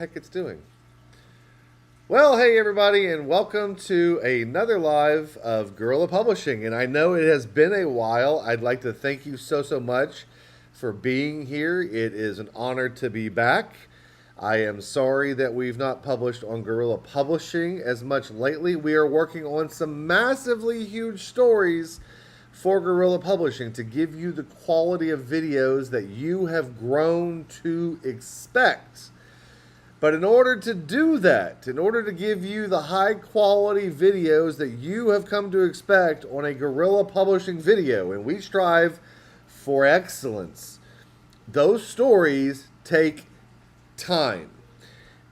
heck it's doing. Well, hey everybody, and welcome to another live of Guerrilla Publishing. And I know it has been a while. I'd like to thank you so much for being here. It is an honor to be back. I am sorry that we've not published on Guerrilla Publishing as much lately. We are working on some massively huge stories for Guerrilla Publishing to give you the quality of videos that you have grown to expect. But in order to do that, in order to give you the high quality videos that you have come to expect on a Guerrilla Publishing video, and we strive for excellence, those stories take time.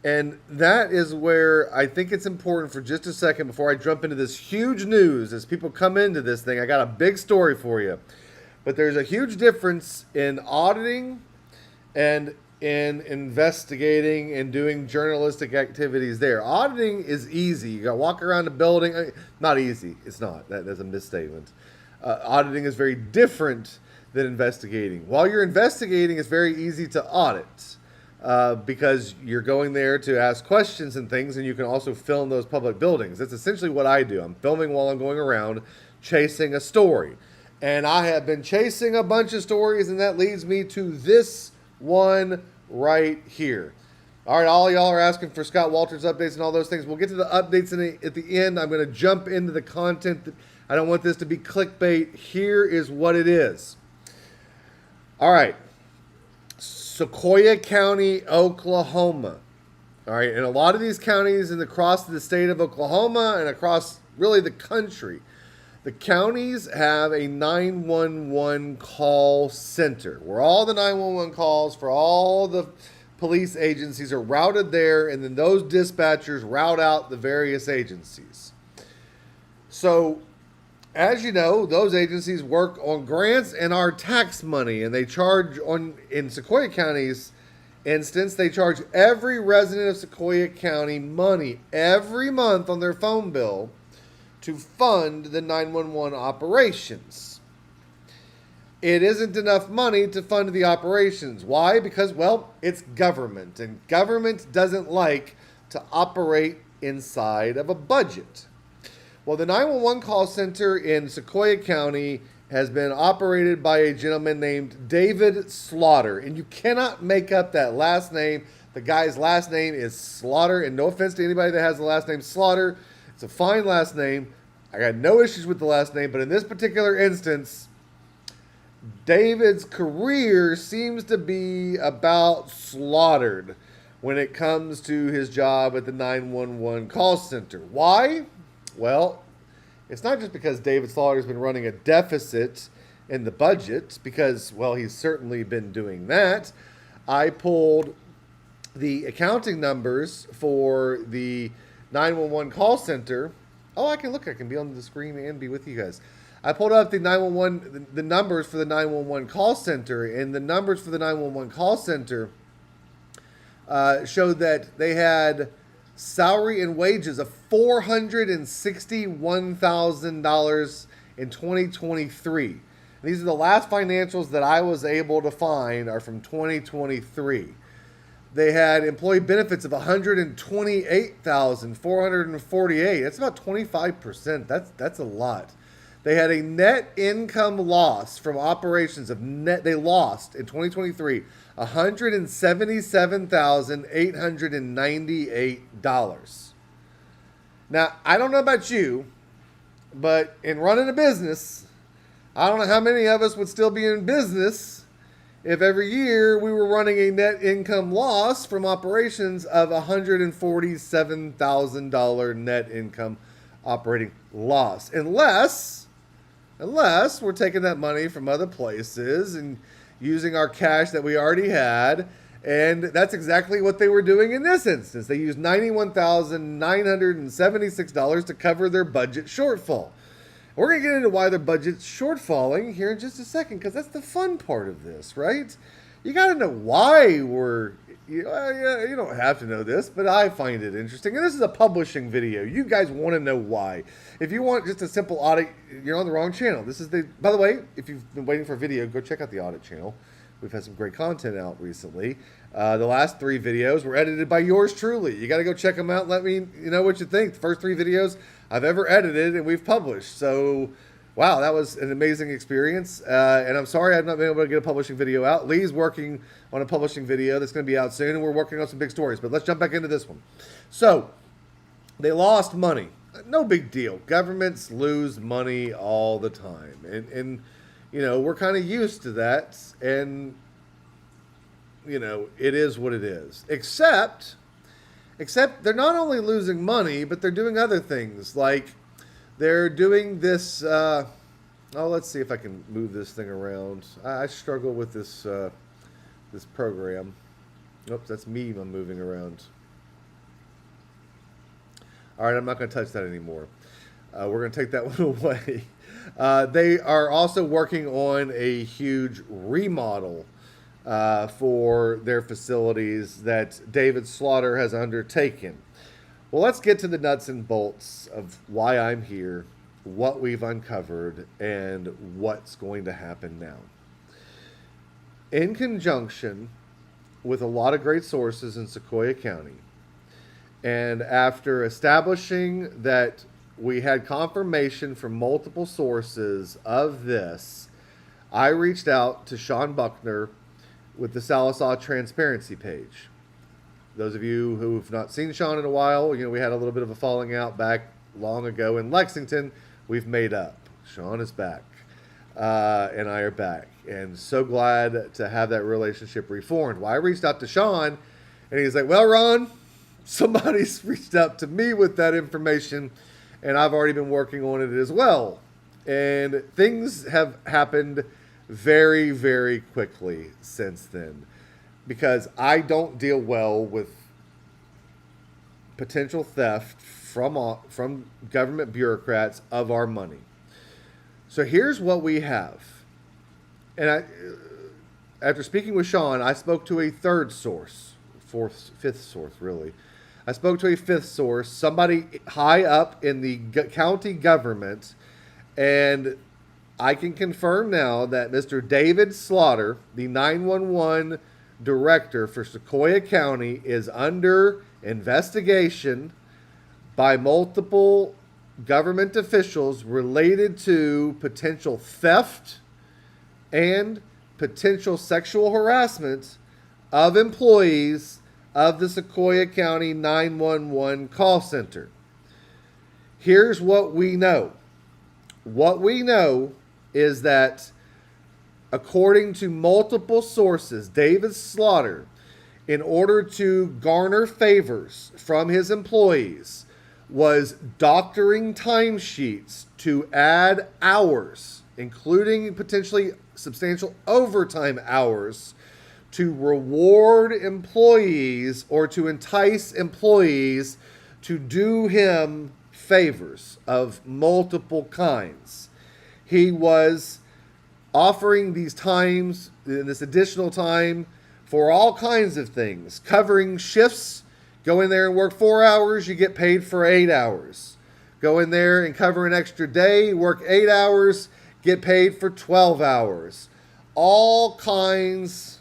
And that is where I think it's important for just a second before I jump into this huge news. As people come into this thing, I got a big story for you. But there's a huge difference in auditing and in investigating and doing journalistic activities there. Auditing is easy. You got to walk around the building. Not easy. It's not. That's a misstatement. Auditing is very different than investigating. While you're investigating, it's very easy to audit because you're going there to ask questions and things, and you can also film those public buildings. That's essentially what I do. I'm filming while I'm going around chasing a story. And I have been chasing a bunch of stories, and that leads me to this one right here. All right, all y'all are asking for Scott Walters updates and all those things. We'll get to the updates at the end. I'm going to jump into the content. I don't want this to be clickbait. Here is what it is. All right, Sequoyah County, Oklahoma. All right, and a lot of these counties across the state of Oklahoma and across really the country, the counties have a 911 call center where all the 911 calls for all the police agencies are routed there, and then those dispatchers route out the various agencies. So, as you know, those agencies work on grants and our tax money, and they charge in Sequoyah County's instance, they charge every resident of Sequoyah County money every month on their phone bill to fund the 911 operations. It isn't enough money to fund the operations. Why? Because, well, it's government, and government doesn't like to operate inside of a budget. Well, the 911 call center in Sequoyah County has been operated by a gentleman named David Slaughter, and you cannot make up that last name. The guy's last name is Slaughter, and no offense to anybody that has the last name Slaughter. It's a fine last name. I got no issues with the last name, but in this particular instance, David's career seems to be about slaughtered when it comes to his job at the 911 call center. Why? Well, it's not just because David Slaughter's been running a deficit in the budget, because, well, he's certainly been doing that. I pulled the accounting numbers for the 911 call center. Oh, I can be on the screen and be with you guys. I pulled up the numbers for the 911 call center, and the numbers for the 911 call center showed that they had salary and wages of $461,000 in 2023. And these are the last financials that I was able to find are from 2023. They had employee benefits of $128,448. That's about 25%. That's a lot. They had a net income loss from operations they lost in 2023 $177,898. Now, I don't know about you, but in running a business, I don't know how many of us would still be in business if every year we were running a net income loss from operations of $147,000 net income operating loss. Unless we're taking that money from other places and using our cash that we already had. And that's exactly what they were doing in this instance. They used $91,976 to cover their budget shortfall. We're going to get into why their budget's shortfalling here in just a second, because that's the fun part of this, right? You got to know why you don't have to know this, but I find it interesting. And this is a publishing video. You guys want to know why. If you want just a simple audit, you're on the wrong channel. By the way, if you've been waiting for a video, go check out the audit channel. We've had some great content out recently. The last 3 videos were edited by yours truly. You got to go check them out and let me know what you think. The first 3 videos I've ever edited and we've published. So, wow, that was an amazing experience. And I'm sorry I've not been able to get a publishing video out. Lee's working on a publishing video that's going to be out soon, and we're working on some big stories. But let's jump back into this one. So, they lost money. No big deal. Governments lose money all the time. And you know, we're kind of used to that. And, you know, it is what it is. Except they're not only losing money, but they're doing other things. Like, they're doing this... let's see if I can move this thing around. I struggle with this this program. Oops, that's me I'm moving around. All right, I'm not going to touch that anymore. We're going to take that one away. They are also working on a huge remodel for their facilities that David Slaughter has undertaken. Well, let's get to the nuts and bolts of why I'm here, what we've uncovered, and what's going to happen now. In conjunction with a lot of great sources in Sequoyah County, and after establishing that we had confirmation from multiple sources of this, I reached out to Sean Buckner with the Sallisaw Transparency page. Those of you who've not seen Sean in a while, you know, we had a little bit of a falling out back long ago in Lexington. We've made up. Sean is back, and I are back, and so glad to have that relationship reformed. Well, I reached out to Sean, and he's like, well, Ron, somebody's reached out to me with that information, and I've already been working on it as well. And things have happened very, very quickly since then, because I don't deal well with potential theft from government bureaucrats of our money. So here's what we have. And after speaking with Sean, I spoke to a third source, fifth source, really. I spoke to a 5th source, somebody high up in the county government, and I can confirm now that Mr. David Slaughter, the 911 director for Sequoyah County, is under investigation by multiple government officials related to potential theft and potential sexual harassment of employees of the Sequoyah County 911 call center. Here's what we know. What we know is that, according to multiple sources, David Slaughter, in order to garner favors from his employees, was doctoring timesheets to add hours, including potentially substantial overtime hours, to reward employees or to entice employees to do him favors of multiple kinds. He was offering these times, this additional time, for all kinds of things, covering shifts. Go in there and work 4 hours, you get paid for 8 hours. Go in there and cover an extra day, work 8 hours, get paid for 12 hours. All kinds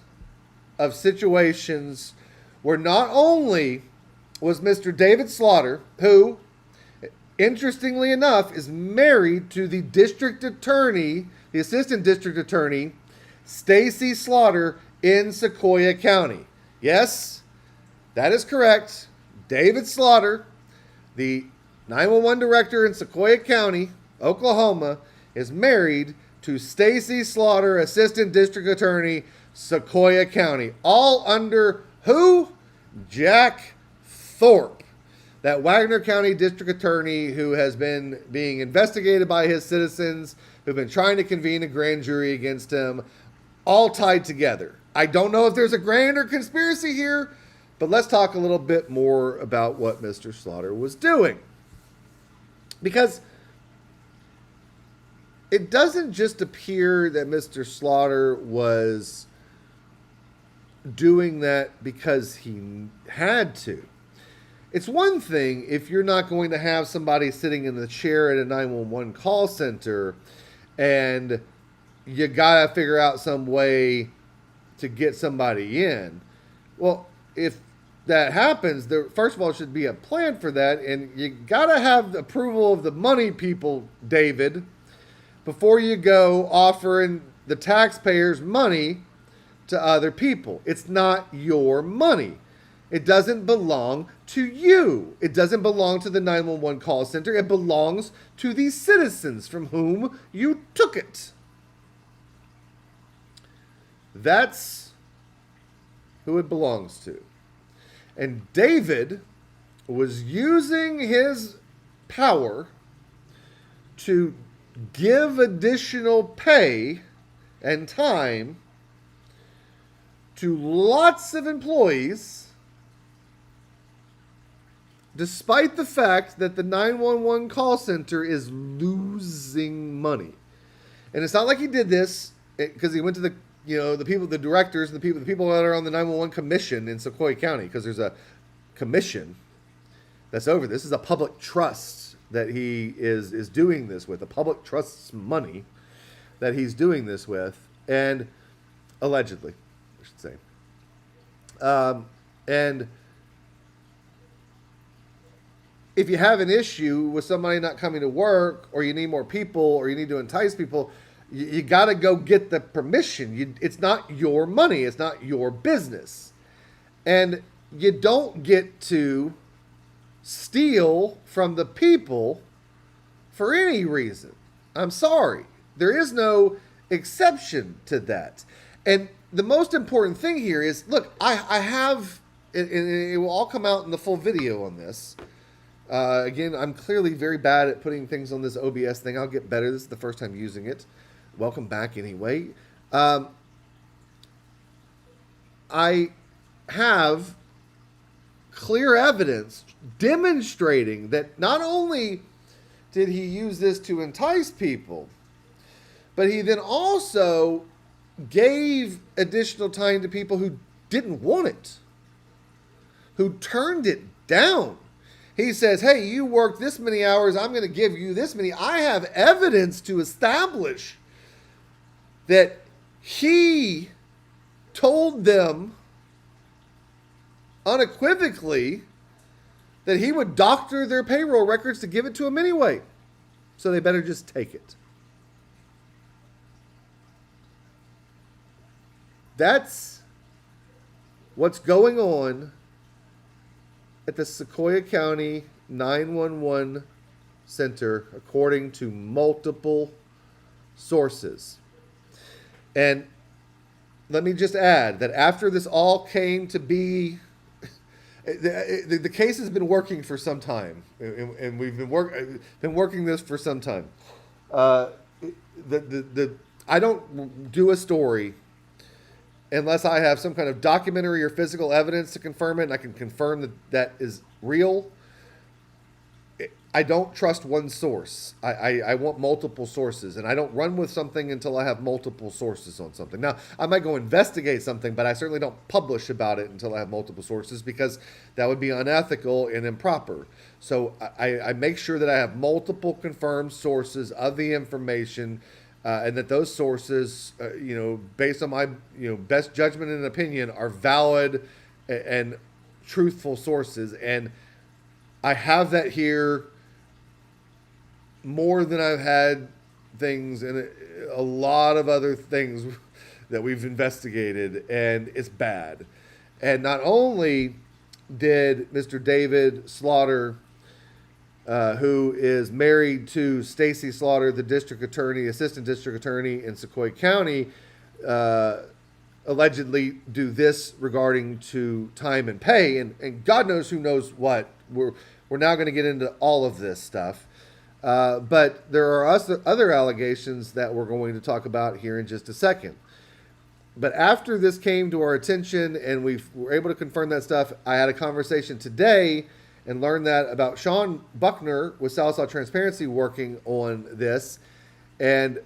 of situations where not only was Mr. David Slaughter, who, interestingly enough, is married to the district attorney, the assistant district attorney, Stacey Slaughter in Sequoyah County. Yes, that is correct. David Slaughter, the 911 director in Sequoyah County, Oklahoma, is married to Stacey Slaughter, assistant district attorney, Sequoyah County. All under who? Jack Thorpe, that Wagner County district attorney who has been being investigated by his citizens, who've been trying to convene a grand jury against him, all tied together. I don't know if there's a grander conspiracy here, but let's talk a little bit more about what Mr. Slaughter was doing. Because it doesn't just appear that Mr. Slaughter was doing that because he had to. It's one thing if you're not going to have somebody sitting in the chair at a 911 call center and you gotta figure out some way to get somebody in. Well, if that happens, there first of all should be a plan for that, and you gotta have the approval of the money people, David, before you go offering the taxpayers money to other people. It's not your money. It doesn't belong to you. It doesn't belong to the 911 call center. It belongs to the citizens from whom you took it. That's who it belongs to. And David was using his power to give additional pay and time to lots of employees, despite the fact that the 911 call center is losing money. And it's not like he did this because he went to the people, the directors, the people that are on the 911 commission in Sequoyah County, because there's a commission that's over this. This is a public trust that he is doing this with, a public trust's money that he's doing this with, and allegedly, I should say. And if you have an issue with somebody not coming to work, or you need more people, or you need to entice people, you got to go get the permission. It's not your money. It's not your business. And you don't get to steal from the people for any reason. I'm sorry. There is no exception to that. And the most important thing here is, look, I have, and it will all come out in the full video on this. Again, I'm clearly very bad at putting things on this OBS thing. I'll get better. This is the first time using it. Welcome back anyway. I have clear evidence demonstrating that not only did he use this to entice people, but he then also gave additional time to people who didn't want it, who turned it down. He says, hey, you worked this many hours, I'm going to give you this many. I have evidence to establish that he told them unequivocally that he would doctor their payroll records to give it to them anyway. So they better just take it. That's what's going on at the Sequoyah County 911 Center, according to multiple sources. And let me just add that after this all came to be, the case has been working for some time, and we've been working this for some time. I don't do a story unless I have some kind of documentary or physical evidence to confirm it, and I can confirm that that is real. I don't trust one source. I want multiple sources, and I don't run with something until I have multiple sources on something. Now, I might go investigate something, but I certainly don't publish about it until I have multiple sources, because that would be unethical and improper. So I make sure that I have multiple confirmed sources of the information, and that those sources, based on my best judgment and opinion, are valid and truthful sources. And I have that here more than I've had things and a lot of other things that we've investigated, and it's bad. And not only did Mr. David Slaughter, who is married to Stacey Slaughter, the district attorney, assistant district attorney in Sequoyah County, allegedly do this regarding to time and pay, and God knows who knows what. We're now going to get into all of this stuff. But there are other allegations that we're going to talk about here in just a second. But after this came to our attention and we were able to confirm that stuff, I had a conversation today and learned that about Sean Buckner with Southside Transparency working on this. And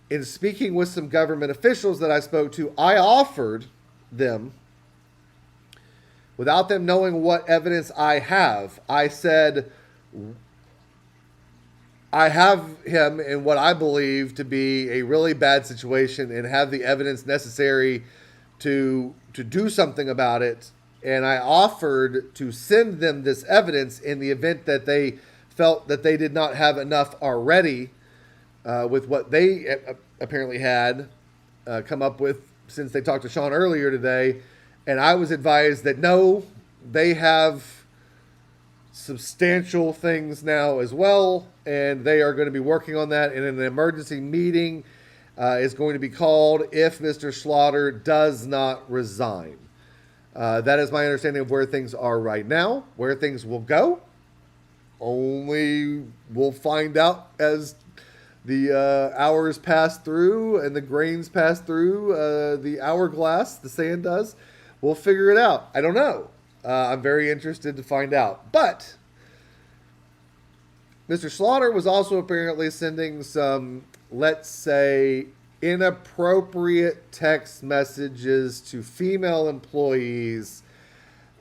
in speaking with some government officials that I spoke to, I offered them, without them knowing what evidence I have, I said, I have him in what I believe to be a really bad situation and have the evidence necessary to do something about it. And I offered to send them this evidence in the event that they felt that they did not have enough already with what they apparently had come up with since they talked to Sean earlier today. And I was advised that no, they have substantial things now as well, and they are going to be working on that, and an emergency meeting is going to be called if Mr. Slaughter does not resign. That is my understanding of where things are right now. Where things will go, only we'll find out as the hours pass through and the grains pass through the hourglass, the sand does. We'll figure it out. I don't know. I'm very interested to find out. But Mr. Slaughter was also apparently sending some, let's say, inappropriate text messages to female employees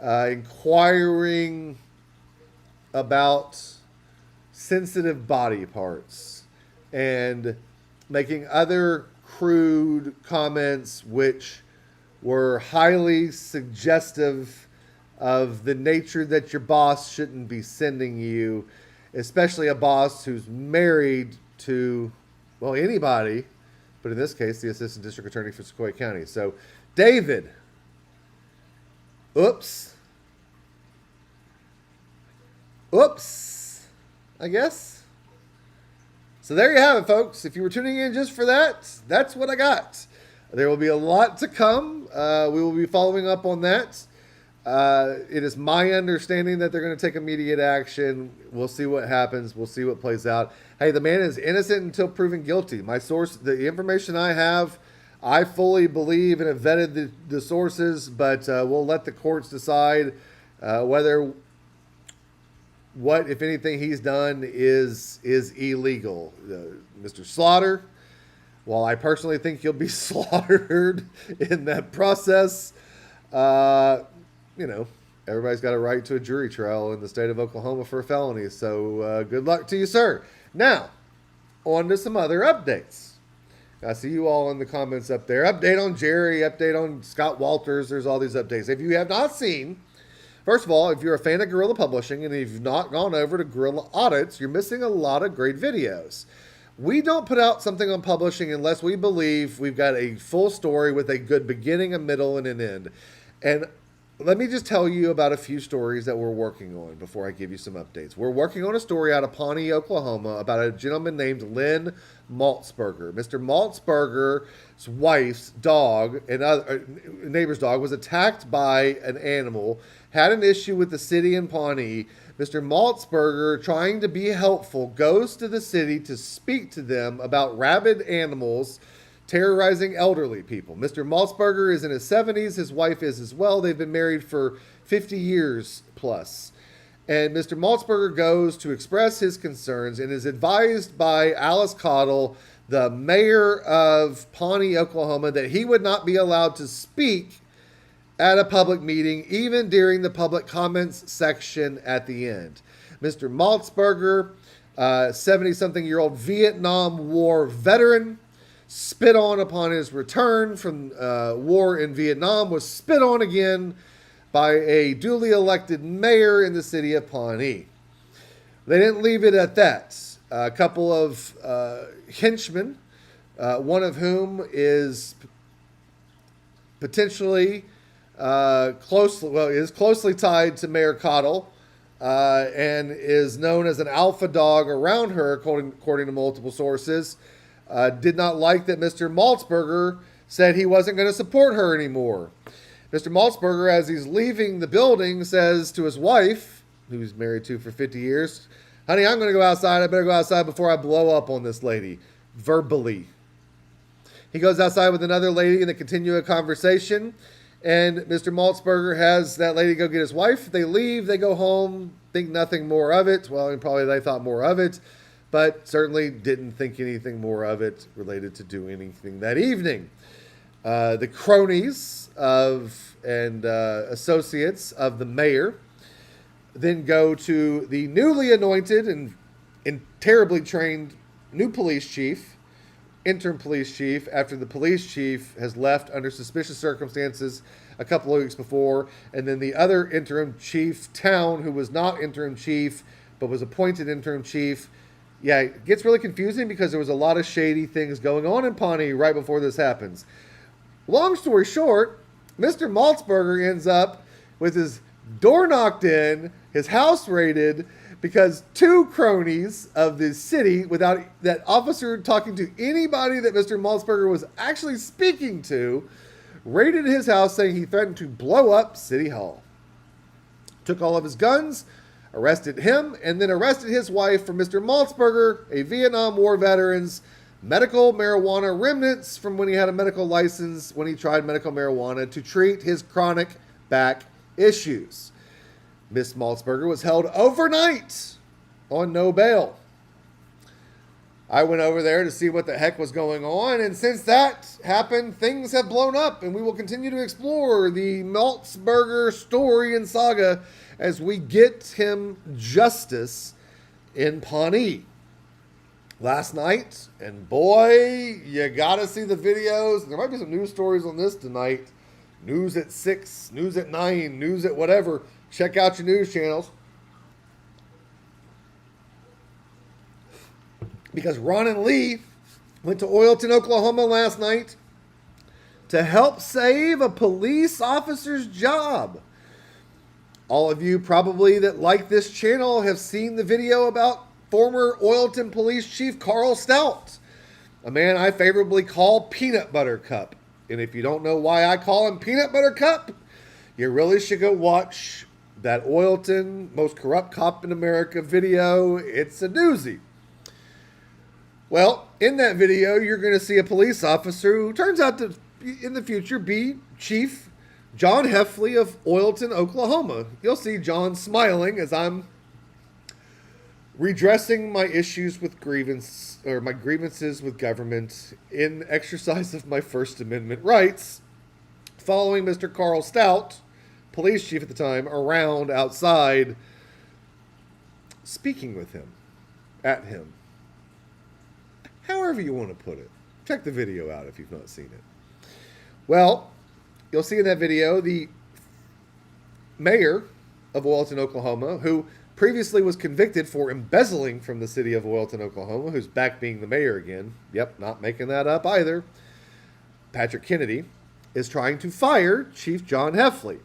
inquiring about sensitive body parts and making other crude comments which were highly suggestive of the nature that your boss shouldn't be sending you, especially a boss who's married to, well, anybody, but in this case, the Assistant District Attorney for Sequoyah County. So, David, oops, I guess. So there you have it, folks. If you were tuning in just for that, that's what I got. There will be a lot to come. We will be following up on that. It is my understanding that they're going to take immediate action. We'll see what happens. We'll see what plays out. Hey, the man is innocent until proven guilty. My source, the information I have, I fully believe and have vetted the sources, but we'll let the courts decide whether what, if anything, he's done is illegal. Mr. Slaughter, while I personally think he'll be slaughtered in that process, everybody's got a right to a jury trial in the state of Oklahoma for a felony. So good luck to you, sir. Now, on to some other updates. I see you all in the comments up there. Update on Jerry, update on Scott Walters. There's all these updates. If you have not seen, first of all, if you're a fan of Guerrilla Publishing and if you've not gone over to Guerrilla Audits, you're missing a lot of great videos. We don't put out something on publishing unless we believe we've got a full story with a good beginning, a middle, and an end. And let me just tell you about a few stories that we're working on before I give you some updates. We're working on a story out of Pawnee, Oklahoma about a gentleman named Lynn Maltzberger. Mr. Maltzberger's wife's dog and neighbor's dog was attacked by an animal, had an issue with the city in Pawnee. Mr. Maltzberger, trying to be helpful, goes to the city to speak to them about rabid animals terrorizing elderly people. Mr. Maltzberger is in his 70s. His wife is as well. They've been married for 50 years plus. And Mr. Maltzberger goes to express his concerns and is advised by Alice Cottle, the mayor of Pawnee, Oklahoma, that he would not be allowed to speak at a public meeting, even during the public comments section at the end. Mr. Maltzberger, 70-something-year-old Vietnam War veteran, spit on upon his return from war in Vietnam, was spit on again by a duly elected mayor in the city of Pawnee. They didn't leave it at that. A couple of henchmen, one of whom is potentially closely tied to Mayor Cottle and is known as an alpha dog around her, according to multiple sources, did not like that Mr. Maltzberger said he wasn't going to support her anymore. Mr. Maltzberger, as he's leaving the building, says to his wife, who he's married to for 50 years, "Honey, I'm going to go outside. I better go outside before I blow up on this lady," verbally. He goes outside with another lady and they continue a conversation. And Mr. Maltzberger has that lady go get his wife. They leave. They go home. Think nothing more of it. Well, and probably they thought more of it, but certainly didn't think anything more of it related to do anything that evening. The cronies of and associates of the mayor then go to the newly anointed and terribly trained new police chief, interim police chief, after the police chief has left under suspicious circumstances a couple of weeks before, and then the other interim chief, Town, who was not interim chief but was appointed interim chief. Yeah, it gets really confusing because there was a lot of shady things going on in Pawnee right before this happens. Long story short, Mr. Maltzberger ends up with his door knocked in, his house raided, because two cronies of the city, without that officer talking to anybody that Mr. Maltzberger was actually speaking to, raided his house saying he threatened to blow up City Hall. Took all of his guns, arrested him, and then arrested his wife for Mr. Maltzberger, a Vietnam War veteran's medical marijuana remnants from when he had a medical license when he tried medical marijuana to treat his chronic back issues. Miss Maltzberger was held overnight on no bail. I went over there to see what the heck was going on, and since that happened, things have blown up, and we will continue to explore the Maltzberger story and saga as we get him justice in Pawnee. Last night, and boy, you gotta see the videos. There might be some news stories on this tonight. News at 6, news at 9, news at whatever. Check out your news channels. Because Ron and Lee went to Oilton, Oklahoma last night to help save a police officer's job. All of you probably that like this channel have seen the video about former Oilton Police Chief Carl Stout, a man I favorably call Peanut Butter Cup. And if you don't know why I call him Peanut Butter Cup, you really should go watch that Oilton Most Corrupt Cop in America video. It's a doozy. Well, in that video, you're going to see a police officer who turns out to, in the future, be Chief John Heffley of Oilton, Oklahoma. You'll see John smiling as I'm redressing my issues with my grievances with government in exercise of my First Amendment rights, following Mr. Carl Stout, police chief at the time, around outside, speaking with him, at him. However you want to put it. Check the video out if you've not seen it. Well, you'll see in that video the mayor of Oilton, Oklahoma, who previously was convicted for embezzling from the city of Oilton, Oklahoma, who's back being the mayor again. Yep, not making that up either. Patrick Kennedy is trying to fire Chief John Heffley.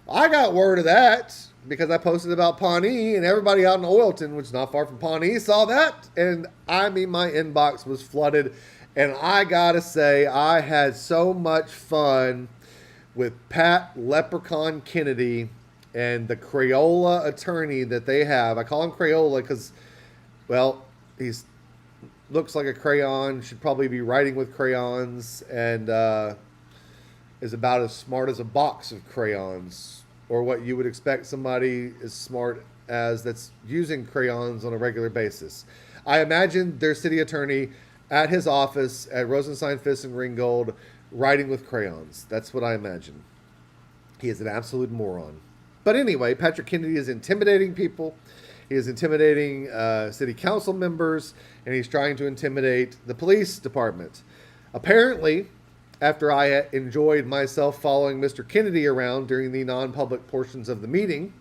I got word of that because I posted about Pawnee, and everybody out in Oilton, which is not far from Pawnee, saw that. And I mean, my inbox was flooded. And I gotta say, I had so much fun with Pat Leprechaun Kennedy and the Crayola attorney that they have. I call him Crayola because, well, he's looks like a crayon, should probably be writing with crayons, and is about as smart as a box of crayons, or what you would expect somebody as smart as that's using crayons on a regular basis. I imagine their city attorney at his office at Rosenstein, Fisk, and Ringgold writing with crayons. That's what I imagine. He is an absolute moron. But anyway, Patrick Kennedy is intimidating people. He is intimidating city council members, and he's trying to intimidate the police department. Apparently, after I enjoyed myself following Mr. Kennedy around during the non-public portions of the meeting,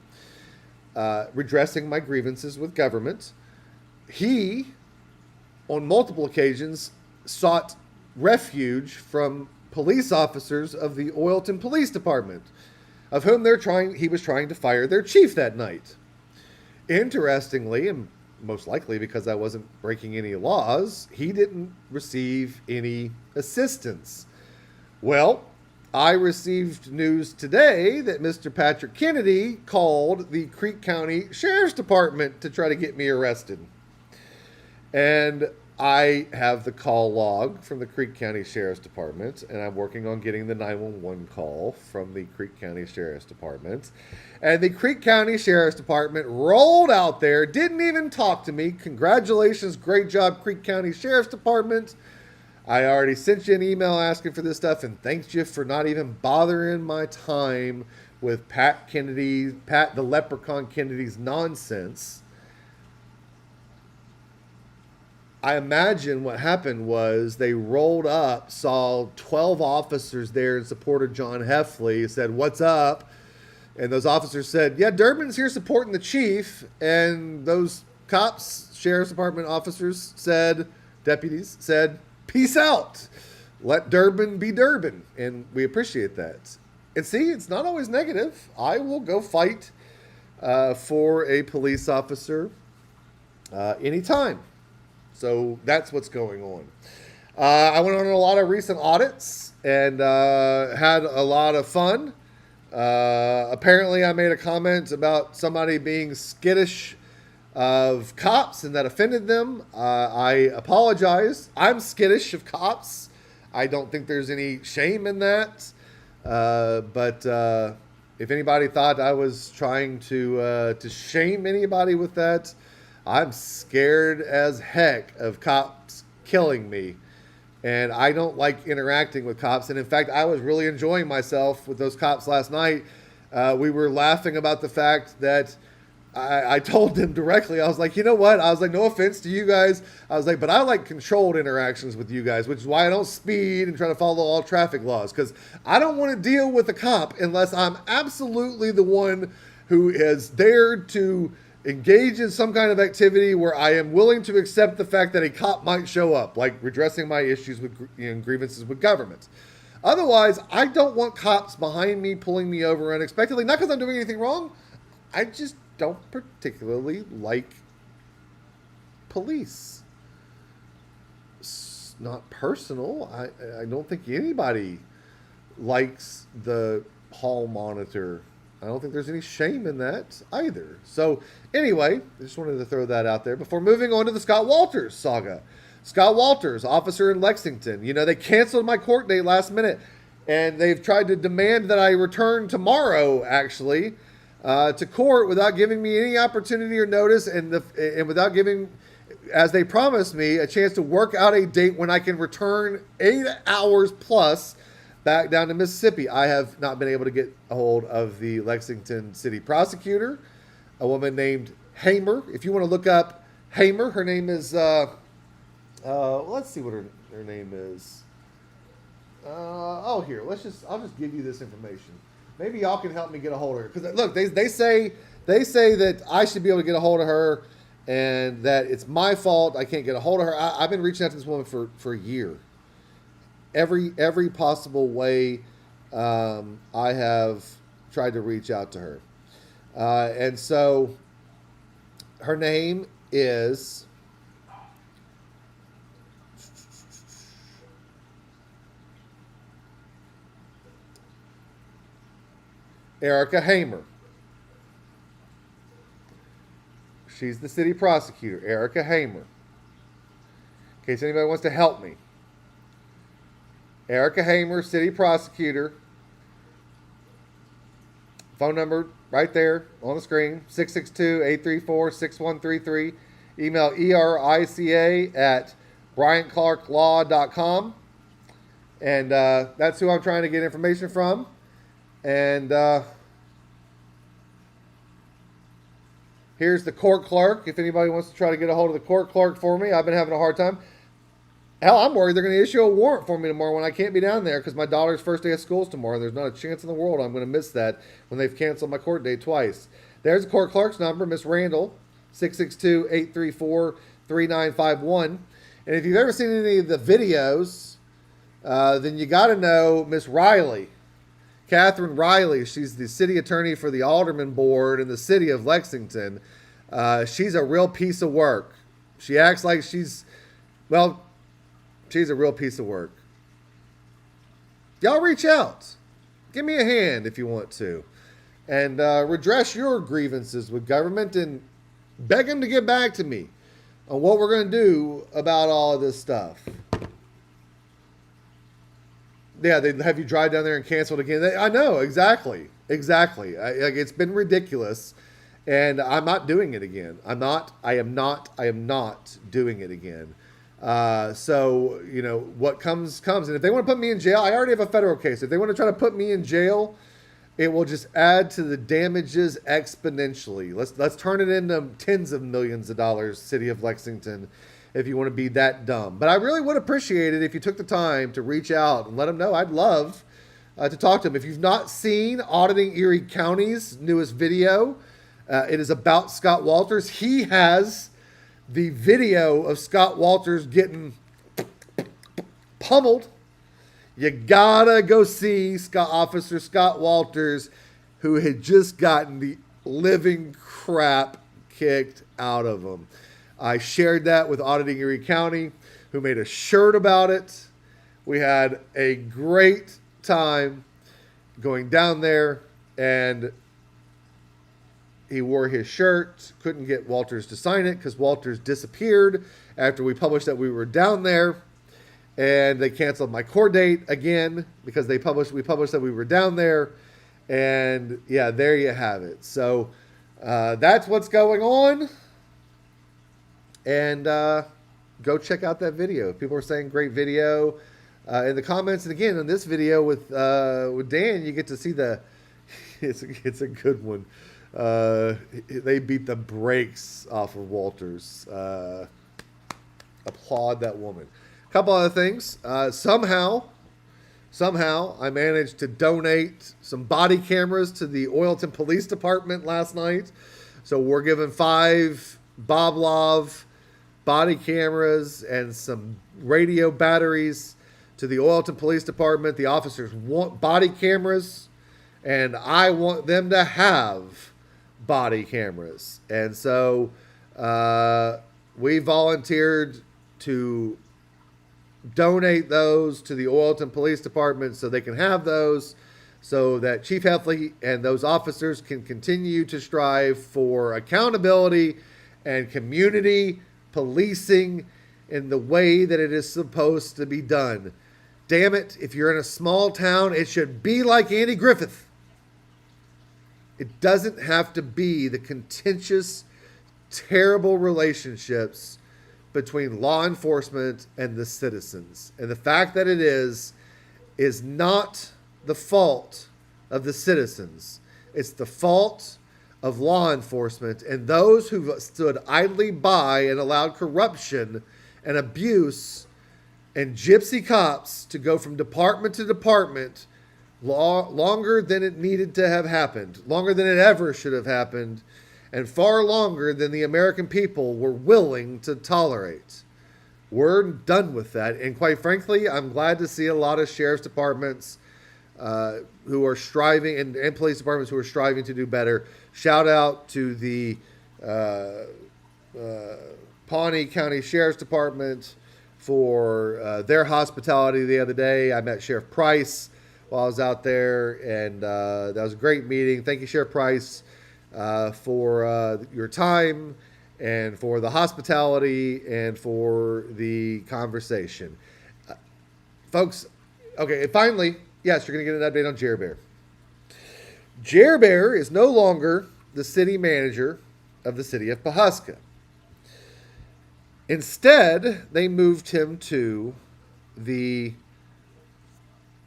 redressing my grievances with government, he, on multiple occasions, sought refuge from police officers of the Oilton Police Department, of whom he was trying to fire their chief that night. Interestingly, and most likely because I wasn't breaking any laws, he didn't receive any assistance. Well, I received news today that Mr. Patrick Kennedy called the Creek County Sheriff's Department to try to get me arrested. And I have the call log from the Creek County Sheriff's Department, and I'm working on getting the 911 call from the Creek County Sheriff's Department. And the Creek County Sheriff's Department rolled out there, didn't even talk to me. Congratulations, great job, Creek County Sheriff's Department. I already sent you an email asking for this stuff and thanked you for not even bothering my time with Pat the Leprechaun Kennedy's nonsense. I imagine what happened was they rolled up, saw 12 officers there in support of John Heffley, said, "What's up?" And those officers said, "Yeah, Durbin's here supporting the chief." And those cops, sheriff's department officers said, deputies said, "Peace out. Let Durbin be Durbin." And we appreciate that. And see, it's not always negative. I will go fight for a police officer anytime. So that's what's going on. I went on a lot of recent audits and had a lot of fun. Apparently, I made a comment about somebody being skittish of cops and that offended them. I apologize. I'm skittish of cops. I don't think there's any shame in that. But if anybody thought I was trying to shame anybody with that, I'm scared as heck of cops killing me. And I don't like interacting with cops. And in fact, I was really enjoying myself with those cops last night. We were laughing about the fact that I told them directly, I was like, you know what? I was like, no offense to you guys. I was like, but I like controlled interactions with you guys, which is why I don't speed and try to follow all traffic laws. Because I don't want to deal with a cop unless I'm absolutely the one who is there to engage in some kind of activity where I am willing to accept the fact that a cop might show up, like redressing my issues with grievances with government. Otherwise, I don't want cops behind me pulling me over unexpectedly. Not because I'm doing anything wrong. I just don't particularly like police. It's not personal. I don't think anybody likes the hall monitor. I don't think there's any shame in that either. So anyway, I just wanted to throw that out there before moving on to the Scott Walters saga. Scott Walters, officer in Lexington. You know, they canceled my court date last minute, and they've tried to demand that I return tomorrow, actually, to court without giving me any opportunity or notice, and without giving, as they promised me, a chance to work out a date when I can return 8 hours plus back down to Mississippi. I have not been able to get a hold of the Lexington city prosecutor, a woman named Hamer. If you want to look up Hamer, her name is, let's see what her name is. I'll just give you this information. Maybe y'all can help me get a hold of her. Because look, they say that I should be able to get a hold of her and that it's my fault I can't get a hold of her. I've been reaching out to this woman for a year. Every possible way I have tried to reach out to her. And so her name is Erica Hamer. She's the city prosecutor, Erica Hamer. In case anybody wants to help me. Erica Hamer, city prosecutor. Phone number right there on the screen, 662-834-6133. Email erica@bryantclarklaw.com. And that's who I'm trying to get information from. And here's the court clerk. If anybody wants to try to get a hold of the court clerk for me, I've been having a hard time. Hell, I'm worried they're going to issue a warrant for me tomorrow when I can't be down there because my daughter's first day of school is tomorrow. There's not a chance in the world I'm going to miss that when they've canceled my court date twice. There's the court clerk's number, Miss Randall, 662-834-3951. And if you've ever seen any of the videos, then you got to know Miss Riley, Catherine Riley. She's the city attorney for the Alderman Board in the city of Lexington. She's a real piece of work. She acts like she's a real piece of work. Y'all reach out. Give me a hand if you want to. And redress your grievances with government and beg them to get back to me on what we're going to do about all of this stuff. Yeah, they have you drive down there and cancel it again. I know, exactly. It's been ridiculous, and I'm not doing it again. I am not doing it again. So, you know, what comes. And if they want to put me in jail, I already have a federal case. If they want to try to put me in jail, it will just add to the damages exponentially. Let's turn it into tens of millions of dollars, city of Lexington, if you want to be that dumb. But I really would appreciate it if you took the time to reach out and let them know. I'd love to talk to them. If you've not seen Auditing Erie County's newest video, it is about Scott Walters. He has the video of Scott Walters getting pummeled. You gotta go see Officer Scott Walters, who had just gotten the living crap kicked out of him. I shared that with Auditing Erie County, who made a shirt about it. We had a great time going down there, and he wore his shirt. Couldn't get Walters to sign it because Walters disappeared after we published that we were down there, and they canceled my court date again because we published that we were down there, and yeah, there you have it. So that's what's going on. And go check out that video. People are saying great video in the comments. And again, in this video with Dan, you get to see it's a good one. They beat the brakes off of Walters. Applaud that woman. A couple other things. Somehow I managed to donate some body cameras to the Oilton Police Department last night. So we're giving 5 Bob Love body cameras and some radio batteries to the Oilton Police Department. The officers want body cameras, and I want them to have body cameras. And so we volunteered to donate those to the Oilton Police Department so they can have those, so that Chief Heffley and those officers can continue to strive for accountability and community policing in the way that it is supposed to be done. Damn it, if you're in a small town, it should be like Andy Griffith. It doesn't have to be the contentious, terrible relationships between law enforcement and the citizens. And the fact that it is not the fault of the citizens. It's the fault of law enforcement and those who stood idly by and allowed corruption and abuse and gypsy cops to go from department to department longer than it needed to have happened, longer than it ever should have happened, and far longer than the American people were willing to tolerate. We're done with that. And quite frankly, I'm glad to see a lot of sheriff's departments who are striving, and police departments who are striving to do better. Shout out to the Pawnee County Sheriff's Department for their hospitality the other day. I met Sheriff Price while I was out there, and that was a great meeting. Thank you, Sheriff Price, for your time and for the hospitality and for the conversation. Folks, okay, and finally, yes, you're going to get an update on Jer Bear. Jer Bear is no longer the city manager of the city of Pawhuska. Instead, they moved him to the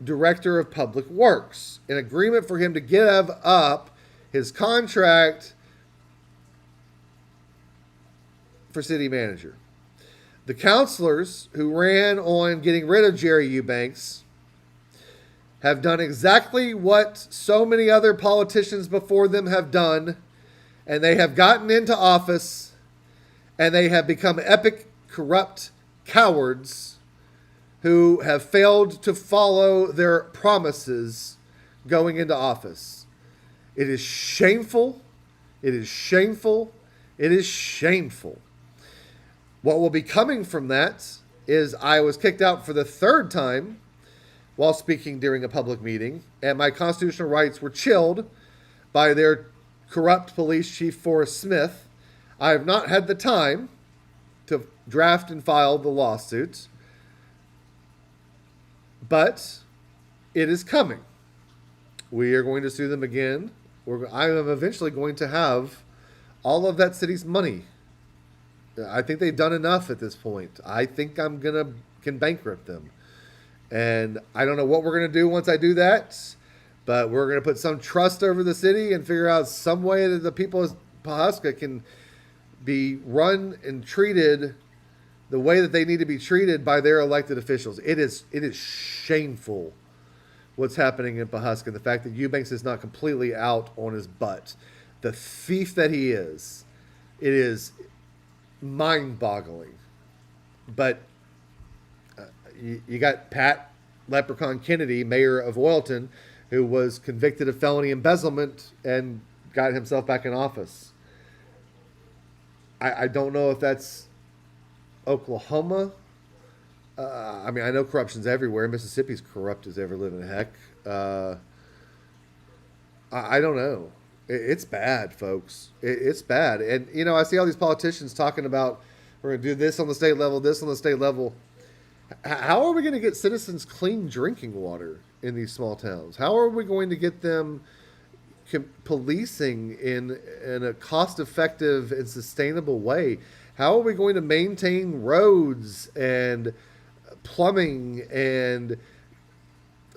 director of public works, in agreement for him to give up his contract for city manager. The counselors who ran on getting rid of Jerry Eubanks have done exactly what so many other politicians before them have done, and they have gotten into office, and they have become epic, corrupt cowards who have failed to follow their promises going into office. It is shameful. It is shameful. It is shameful. What will be coming from that is I was kicked out for the 3rd time while speaking during a public meeting, and my constitutional rights were chilled by their corrupt police chief, Forrest Smith. I have not had the time to draft and file the lawsuit, but it is coming. We are going to sue them again. I am eventually going to have all of that city's money. I think they've done enough at this point. I think can bankrupt them. And I don't know what we're going to do once I do that, but we're going to put some trust over the city and figure out some way that the people of Pawhuska can be run and treated the way that they need to be treated by their elected officials. It is shameful what's happening in Pawhuska. The fact that Eubanks is not completely out on his butt. The thief that he is, it is mind-boggling. But you got Pat Leprechaun Kennedy, mayor of Oilton, who was convicted of felony embezzlement and got himself back in office. I don't know if that's Oklahoma. I mean, I know corruption's everywhere. Mississippi's corrupt as ever living heck. I don't know. It's bad, folks. It's bad. And, you know, I see all these politicians talking about we're going to do this on the state level, this on the state level. How are we going to get citizens clean drinking water in these small towns? How are we going to get them policing in a cost-effective and sustainable way? How are we going to maintain roads and plumbing and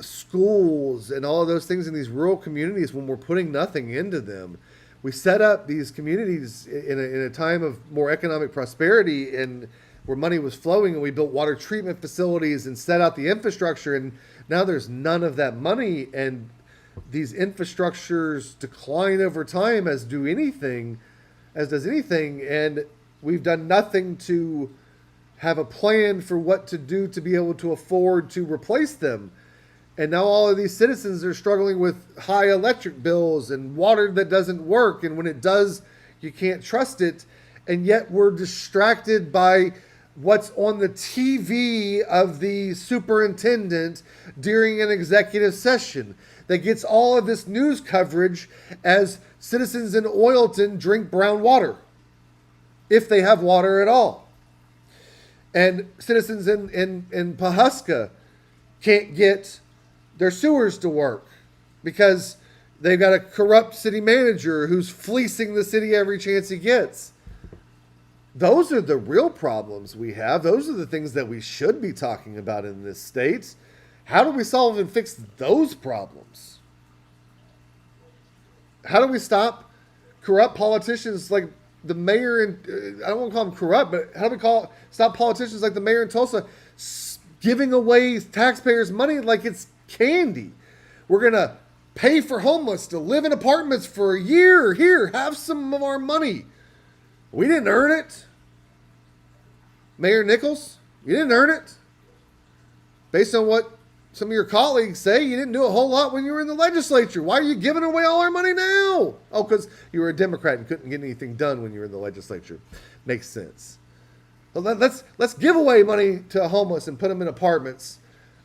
schools and all of those things in these rural communities when we're putting nothing into them? We set up these communities in a time of more economic prosperity and where money was flowing, and we built water treatment facilities and set out the infrastructure, and now there's none of that money, and these infrastructures decline over time as does anything, and we've done nothing to have a plan for what to do to be able to afford to replace them. And now all of these citizens are struggling with high electric bills and water that doesn't work, and when it does, you can't trust it, and yet we're distracted by what's on the TV of the superintendent during an executive session that gets all of this news coverage as citizens in Oilton drink brown water, if they have water at all. And citizens in Pawhuska can't get their sewers to work because they've got a corrupt city manager who's fleecing the city every chance he gets. Those are the real problems we have. Those are the things that we should be talking about in this state. How do we solve and fix those problems? How do we stop corrupt politicians like the mayor in, I don't want to call them corrupt, but how do we stop politicians like the mayor in Tulsa giving away taxpayers' money like it's candy? We're going to pay for homeless to live in apartments for a year. Here, have some of our money. We didn't earn it. Mayor Nichols, you didn't earn it. Based on what some of your colleagues say, you didn't do a whole lot when you were in the legislature. Why are you giving away all our money now? Oh, because you were a Democrat and couldn't get anything done when you were in the legislature. Makes sense. Well, let's give away money to homeless and put them in apartments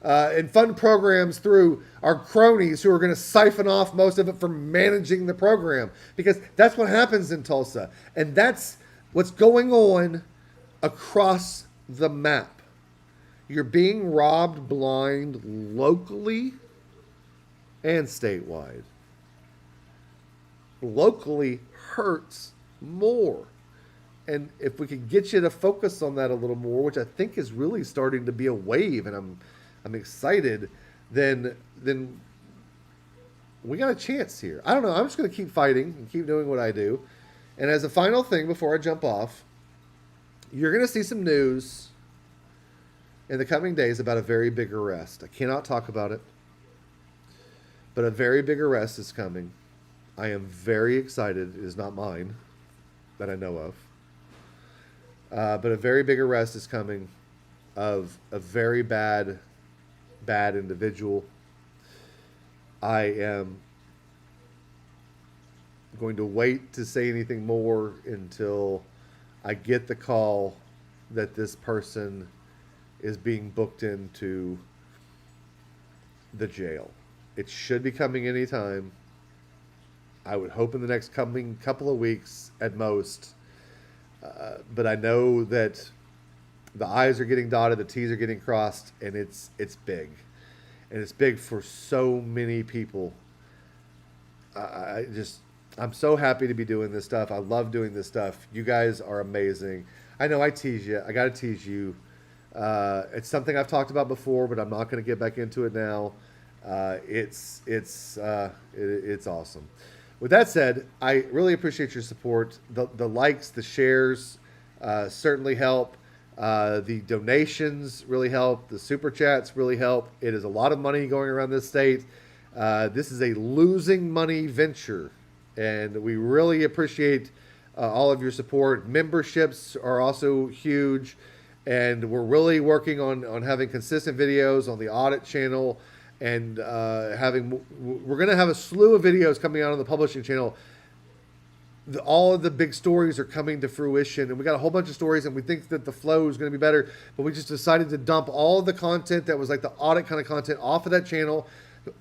and fund programs through our cronies who are going to siphon off most of it from managing the program, because that's what happens in Tulsa. And that's what's going on across the map. You're being robbed blind locally and statewide. Locally hurts more. And if we could get you to focus on that a little more, which I think is really starting to be a wave, and I'm excited, then we got a chance here. I don't know. I'm just going to keep fighting and keep doing what I do. And as a final thing before I jump off, you're going to see some news in the coming days about a very big arrest. I cannot talk about it, but a very big arrest is coming. I am very excited. It is not mine that I know of. But a very big arrest is coming of a very bad individual. I am going to wait to say anything more until I get the call that this person is being booked into the jail. It should be coming anytime. I would hope in the next coming couple of weeks at most. But I know that the I's are getting dotted, the T's are getting crossed, and it's big. And it's big for so many people. I'm so happy to be doing this stuff. I love doing this stuff. You guys are amazing. I know I tease you. I got to tease you. It's something I've talked about before, but I'm not going to get back into it now. It's awesome. With that said, I really appreciate your support. The likes, the shares certainly help. The donations really help. The super chats really help. It is a lot of money going around this state. This is a losing money venture, and we really appreciate all of your support. Memberships are also huge, and we're really working on having consistent videos on the Audit channel, and we're going to have a slew of videos coming out on the publishing channel. All of the big stories are coming to fruition, and we got a whole bunch of stories, and we think that the flow is going to be better, but we just decided to dump all of the content that was like the audit kind of content off of that channel,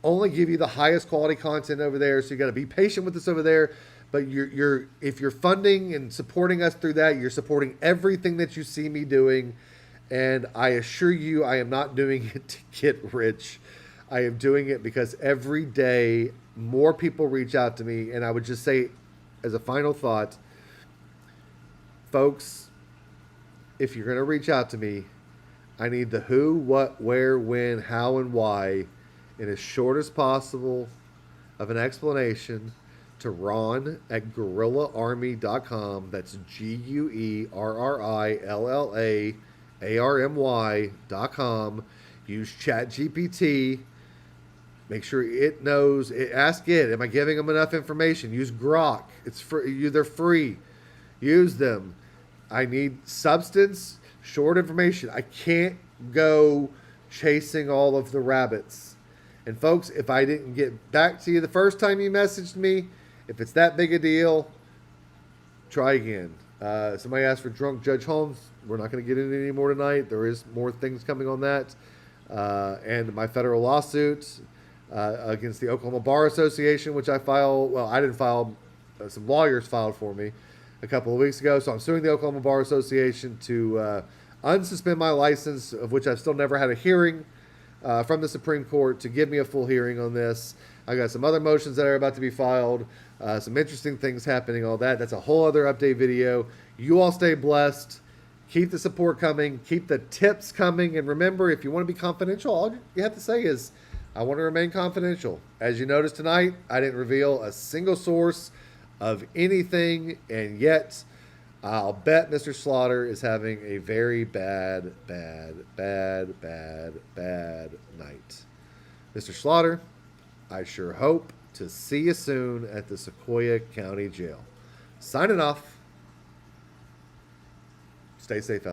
only give you the highest quality content over there. So you got to be patient with us over there. But if you're funding and supporting us through that, you're supporting everything that you see me doing. And I assure you, I am not doing it to get rich. I am doing it because every day more people reach out to me. And I would just say, as a final thought, folks, if you're going to reach out to me, I need the who, what, where, when, how, and why in as short as possible of an explanation to Ron at guerrillaarmy.com. That's GUERRILLAARMY.com. Use ChatGPT. Make sure it knows. Ask it. Am I giving them enough information? Use Grok. It's free. They're free. Use them. I need substance, short information. I can't go chasing all of the rabbits. And folks, if I didn't get back to you the first time you messaged me, if it's that big a deal, try again. Somebody asked for Drunk Judge Holmes. We're not going to get into any more tonight. There is more things coming on that. And my federal lawsuit against the Oklahoma Bar Association, which I filed. Well, I didn't file. Some lawyers filed for me a couple of weeks ago. So I'm suing the Oklahoma Bar Association to unsuspend my license, of which I've still never had a hearing from the Supreme Court to give me a full hearing on this. I got some other motions that are about to be filed, some interesting things happening, all that. That's a whole other update video. You all stay blessed. Keep the support coming. Keep the tips coming. And remember, if you want to be confidential, all you have to say is, I want to remain confidential. As you noticed tonight, I didn't reveal a single source of anything, and yet I'll bet Mr. Slaughter is having a very bad night. Mr. Slaughter, I sure hope to see you soon at the Sequoyah County Jail. Signing off. Stay safe out.